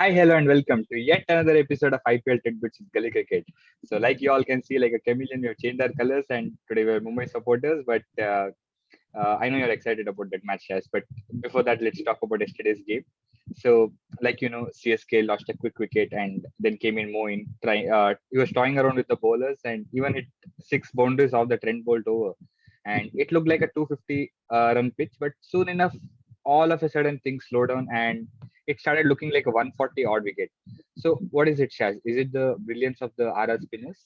Hi, hello, and welcome to yet another episode of IPL Titbits with Gully Cricket. So, like you all can see, like a chameleon, we have changed our colors, and today we're Mumbai supporters. But I know you're excited about that match, Shaz. But before that, let's talk about yesterday's game. So, CSK lost a quick wicket, and then came in Moeen. He was toying around with the bowlers, and even hit six boundaries off the Trent Bolt over. And it looked like a 250 run pitch, but soon enough, all of a sudden things slowed down, and it started looking like a 140 odd wicket. So, what is it, Shaz? Is it the brilliance of the RR spinners?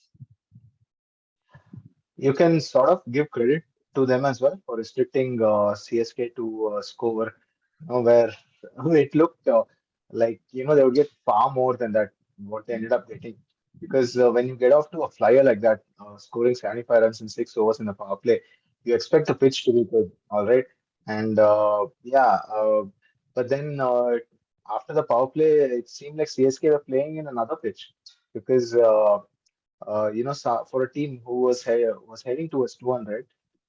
You can sort of give credit to them as well for restricting CSK to score, where it looked like they would get far more than that what they ended up getting. Because when you get off to a flyer like that, scoring 75 runs in 6 overs in the power play, you expect the pitch to be good, all right? And but then after the power play, it seemed like CSK were playing in another pitch because for a team who was heading towards 200,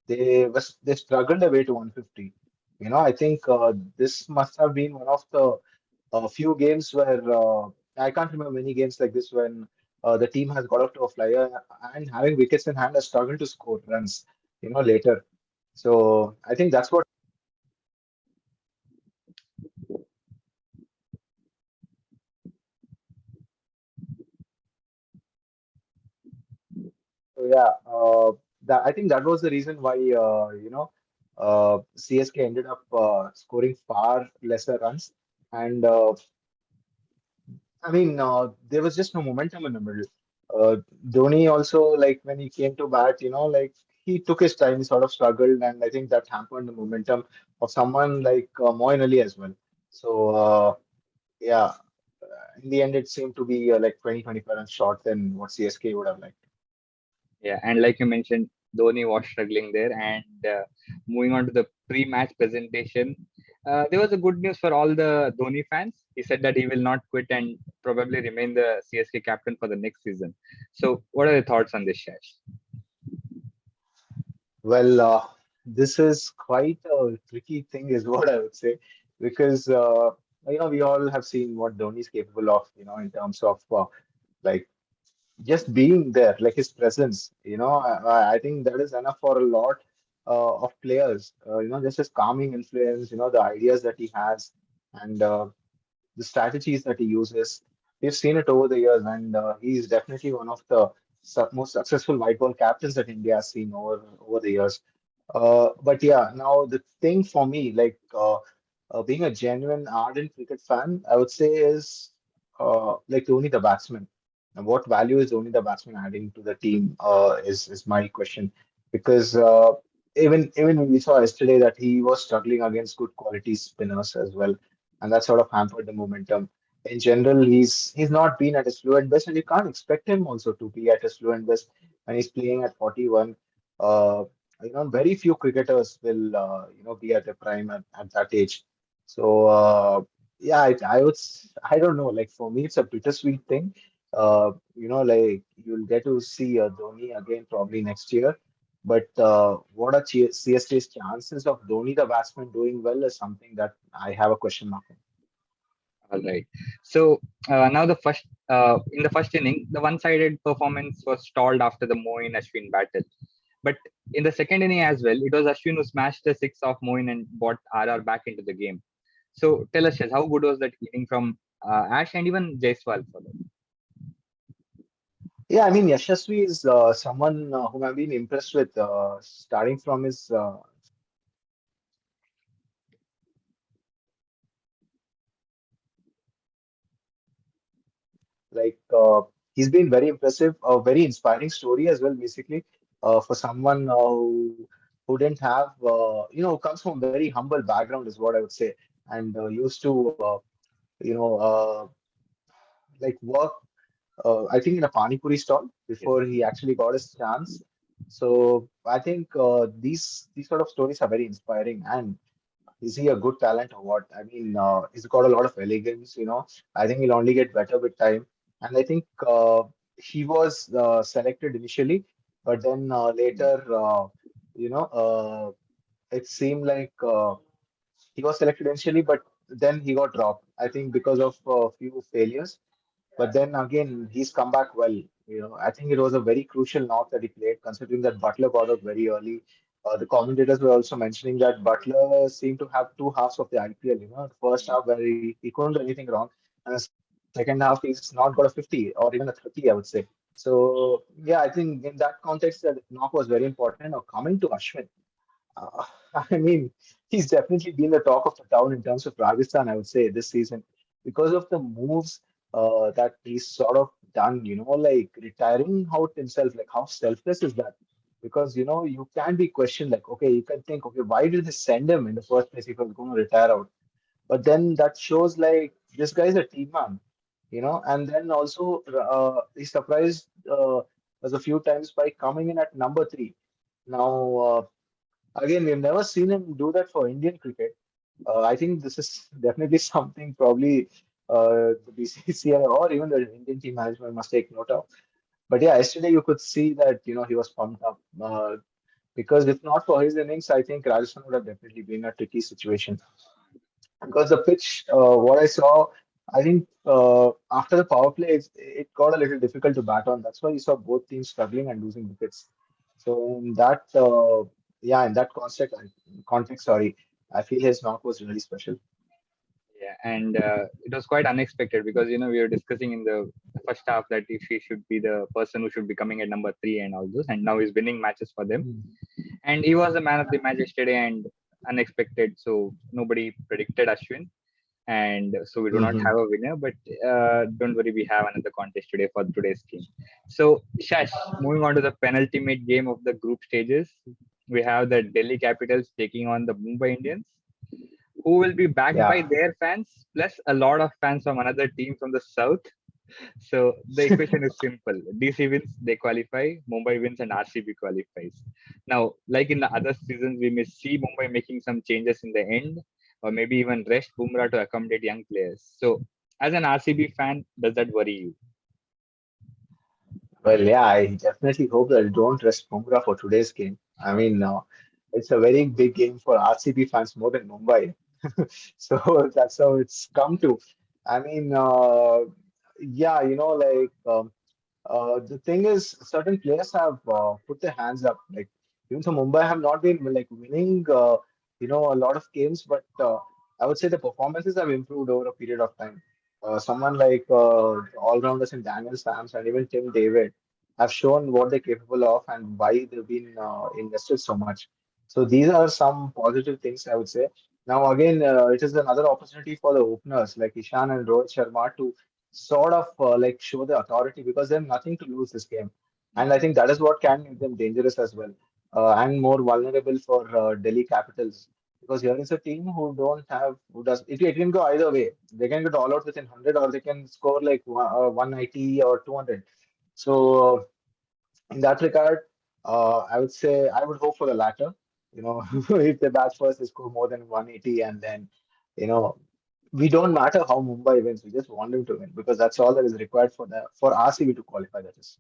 they struggled their way to 150. I think this must have been one of the few games where I can't remember many games like this when the team has got off to a flyer and having wickets in hand has struggled to score runs, later. So I think that's what. So yeah, that I think that was the reason why CSK ended up scoring far lesser runs, and I mean there was just no momentum in the middle. Dhoni also, like when he came to bat, like he took his time, he sort of struggled, and I think that hampered the momentum of someone like Moeen Ali as well. So yeah, in the end, it seemed to be like 20-25 runs short than what CSK would have liked. Yeah, and like you mentioned, Dhoni was struggling there. And moving on to the pre-match presentation, there was a good news for all the Dhoni fans. He said that he will not quit and probably remain the CSK captain for the next season. So, what are your thoughts on this, Shash? Well, this is quite a tricky thing, is what I would say, because we all have seen what Dhoni is capable of, in terms of like just being there, like his presence. I think that is enough for a lot of players. Just his calming influence, the ideas that he has, and the strategies that he uses. We've seen it over the years, and he's definitely one of the most successful white ball captains that India has seen over the years. But yeah, now the thing for me, like being a genuine ardent cricket fan, I would say is like Dhoni the batsman. And what value is Dhoni the batsman adding to the team? Is my question, because even we saw yesterday that he was struggling against good quality spinners as well, and that sort of hampered the momentum. In general, he's not been at his fluent best, and you can't expect him also to be at his fluent best when he's playing at 41. Uh, very few cricketers will be at their prime at that age. So yeah, I don't know. Like for me, it's a bittersweet thing. Like you'll get to see Dhoni again probably next year. But what are CSK's chances of Dhoni the batsman doing well is something that I have a question mark on. All right. So now in the first inning, the one-sided performance was stalled after the Moeen Ashwin battle. But in the second inning as well, it was Ashwin who smashed the six of Moeen and brought RR back into the game. So tell us, Shaz, how good was that inning from Ash and even Jaiswal for them? Yeah, I mean, Yashasvi is someone whom I've been impressed with, starting from his like he's been very impressive, a very inspiring story as well, basically, for someone who didn't have, who comes from a very humble background, is what I would say, and used to, you know, like work, I think in a Pani Puri stall Yes. before he actually got his chance. So I think these sort of stories are very inspiring. And is he a good talent or what? I mean, he's got a lot of elegance. I think he'll only get better with time. And I think he was selected initially, but then later, you know, it seemed like he was selected initially, but then he got dropped. I think because of a few failures. But then again, he's come back well. I think it was a very crucial knock that he played, considering that Butler got out very early. The commentators were also mentioning that Butler seemed to have two halves of the IPL. The first half where he couldn't do anything wrong, and the second half he's not got a 50 or even a 30, I would say. So yeah, I think in that context, that knock was very important. Now coming to Ashwin. Uh, I mean, he's definitely been the talk of the town in terms of Rajasthan, I would say, this season because of the moves that he's sort of done, like retiring out himself. Like, how selfless is that? Because, you can be questioned, like, okay, you can think, okay, why did they send him in the first place if he was going to retire out? But then that shows, like, this guy's a team man, and then also he surprised us a few times by coming in at number three. Now, again, we've never seen him do that for Indian cricket. I think this is definitely something probably the BCCI or even the Indian team management must take note of. But yeah, yesterday you could see that he was pumped up because if not for his innings, I think Rajasthan would have definitely been a tricky situation because the pitch, what I saw, I think after the power play, it got a little difficult to bat on. That's why you saw both teams struggling and losing wickets. So in that, yeah, in that context, sorry, I feel his knock was really special. Yeah, and it was quite unexpected because we were discussing in the first half that if he should be the person who should be coming at number three and all those, and now he's winning matches for them. Mm. And he was the man of the match yesterday, and unexpected. So nobody predicted Ashwin, and so we do not Mhm. have a winner. But don't worry, we have another contest today for today's game. So Shash, moving on to the penultimate game of the group stages, we have the Delhi Capitals taking on the Mumbai Indians, who will be backed by Yeah. their fans plus a lot of fans from another team from the south. So the equation is simple. DC wins, they qualify. Mumbai wins, and RCB qualifies. Now, like in the other seasons, we may see Mumbai making some changes in the end, or maybe even rest Bumrah to accommodate young players. So, as an RCB fan, does that worry you? Well, yeah, I definitely hope that they don't rest Bumrah for today's game. I mean, it's a very big game for RCB fans more than Mumbai. So that's how it's come to. I mean, yeah, the thing is, certain players have put their hands up. Like even so, Mumbai have not been like winning, a lot of games, but I would say the performances have improved over a period of time. Someone like all-rounders in Daniel Sams and even Tim David have shown what they're capable of and why they've been invested so much. So these are some positive things I would say. Now again, it is another opportunity for the openers like Ishan and Rohit Sharma to sort of like show the authority because they have nothing to lose this game. And I think that is what can make them dangerous as well and more vulnerable for Delhi Capitals. Because here is a team who don't have, who does, it can go either way. They can get all out within 100 or they can score like 190 or 200. So, in that regard, I would say I would hope for the latter. If they bat first, they score more than 180, and then, you know, we don't matter how Mumbai wins. We just want them to win because that's all that is required for RCB to qualify. That is.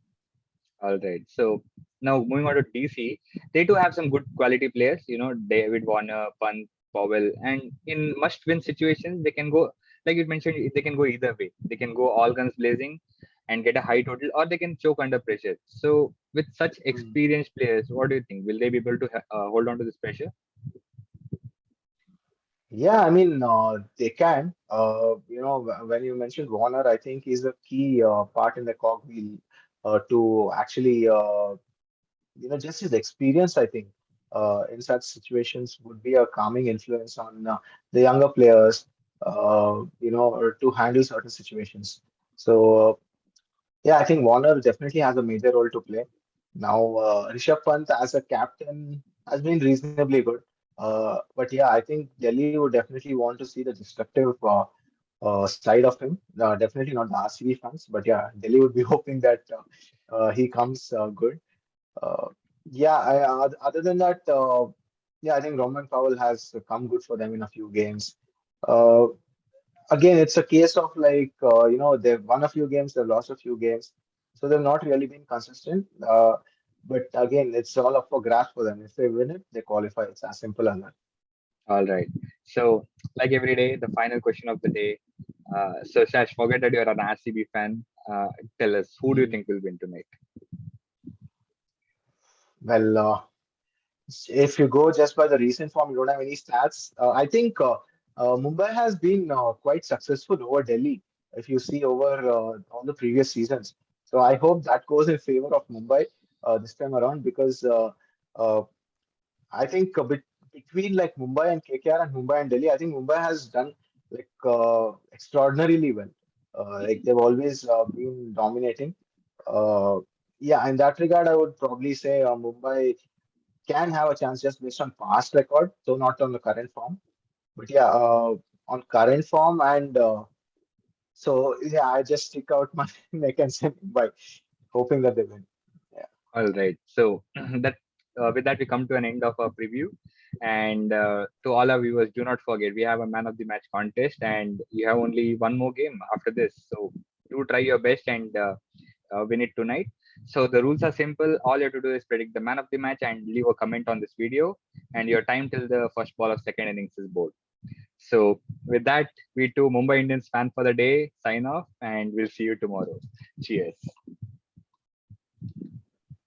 All right. So now moving on to DC, they do have some good quality players. David Warner, Pant, Powell, and in must-win situations, they can go like you mentioned. They can go either way. They can go all guns blazing and get a high total, or they can choke under pressure. So with such experienced players, what do you think? Will they be able to hold on to this pressure? Yeah, I mean, they can. When you mentioned Warner, I think he's a key part in the cogwheel to actually, just his experience, I think, in such situations would be a calming influence on the younger players, or to handle certain situations. So, yeah, I think Warner definitely has a major role to play. Now, Rishabh Pant as a captain has been reasonably good. But yeah, I think Delhi would definitely want to see the destructive side of him. Definitely not the RCB fans, but yeah, Delhi would be hoping that he comes good. Uh, yeah, other than that, yeah, I think Roman Powell has come good for them in a few games. Uh, Again, it's a case of like, they've won a few games, they've lost a few games, so they've not really been consistent. But again, it's all up for grabs for them. If they win it, they qualify. It's as simple as that. All right. So, like every day, the final question of the day. So, Sash, forget that you're an RCB fan. Tell us, who do you Hmm. think will win tonight? Well, if you go just by the recent form, you don't have any stats. I think Mumbai has been quite successful over Delhi. If you see over all the previous seasons, so I hope that goes in favor of Mumbai this time around because uh, I think between like Mumbai and KKR and Mumbai and Delhi, I think Mumbai has done like extraordinarily well. Like they've always been dominating. Uh, yeah, in that regard, I would probably say Mumbai can have a chance just based on past record, though not on the current form. But yeah, on current form and so yeah, I just stick out my neck and say Mumbai, hoping that they win. Yeah. All right. So that with that we come to an end of our preview, and to all our viewers, do not forget we have a man of the match contest, and you have only one more game after this. So do try your best and win it tonight. So the rules are simple. All you have to do is predict the man of the match and leave a comment on this video, and your time till the first ball of second innings is board. So with that, we two Mumbai Indians fan for the day sign off, and we'll see you tomorrow. Cheers.